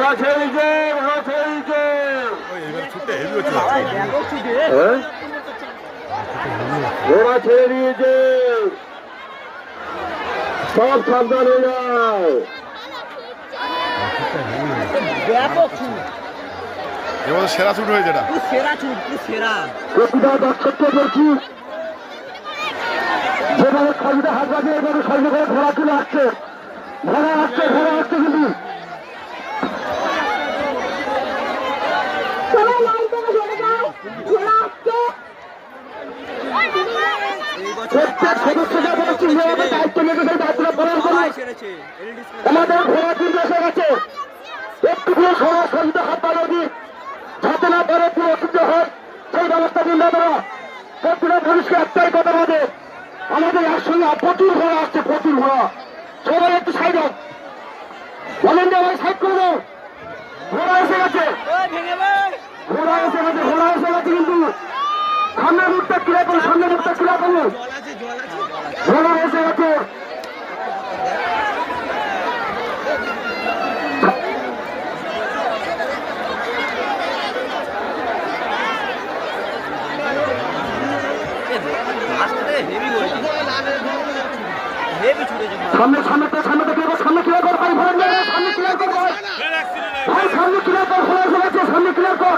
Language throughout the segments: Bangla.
ঘোড়া ছেড়ে দিচ্ছে, ঘোড়া ছেড়ে দিচ্ছে। ঘোড়া ছেড়ে দিয়েছে, সব সাবধান হয়ে যাও। সেরা ছুট হয়েছে এটা, সেরা ছুট, সেরা। প্রতিটা দর্শককে বলছি, যেভাবে খালিদা হাত বাজিয়ে এভাবে সঙ্গে করে ঘোড়া চলে আসছে, ঘোড়া আসছে, ঘোড়া আসছে কিন্তু প্রত্যেক সদস্যকে বলছি যেভাবে দায়িত্ব নিয়ে সেই দায়িত্বটা পালন করুন। আমাদের ঘোড়া কিন্তু এসে গেছে, একটু করে ঘোড়া খালিদা হাত বাজিয়ে দিই, যাতে না পরে পুরো অসুবিধা হয় সেই ব্যবস্থা দিন না তারা। প্রতিটা পুলিশকে একটাই কথা বলবে, আমাদের একসঙ্গে প্রচুর ঘোড়া আসছে, প্রচুর ঘোড়া। সবাই একটু সাইড হোক, বলেন যে ভাই সাইড করে দাও। ঘোড়া এসে গেছে, ঘোড়া এসে গেছে, ঘোড়া এসে গেছে কিন্তু সামনের মুখটা ক্লিয়ার করুন, সামনের মুখটা ক্লিয়ার করুন। ঘোড়া এসে গেছে, সামনে সামনে তো সামনে দেখে সামনে ক্লিয়ার কর ভাই, ভয় নেই, সামনে ক্লিয়ার কর ভাই, ভাই সামনে ক্লিয়ার কর, ঘোড়া এসে গেছে, সামনে ক্লিয়ার কর।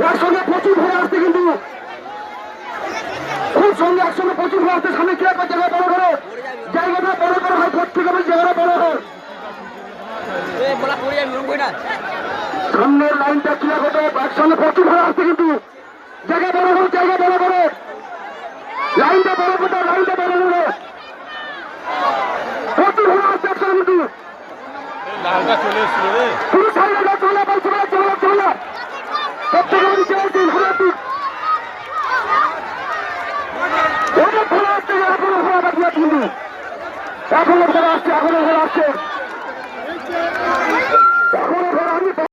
একসঙ্গে প্রচুর ঘোড়া আসছে কিন্তু, খুব সঙ্গে একসঙ্গে প্রচুর ঘোড়া আসছে, সামনে ক্লিয়ার কর, জায়গা বড় করো, জায়গাটা বড় করো ভাই, প্রত্যেকে বলছি জায়গাটা বড় হয়, সামনের লাইনটা ক্লিয়ার করতে, একসঙ্গে প্রচুর ঘোড়া আসছে কিন্তু জায়গা বড় করো, জায়গা বড় করো, লাইনটা বড় করো, লাইনটা বড় করো, প্রচুর ঘোড়া আসছে একসঙ্গে কিন্তু পুরো সাইডে চলে ভাই, চলে চলে চলে প্রত্যেকে বলছি চলছি ঘোড়া দিক অনেক ঘোড়া আসছে, এখনো ঘোড়া বাকি আছে কিন্তু, এখনো ঘোড়া আসছে, এখনো ঘোড়া আসছে, এখনো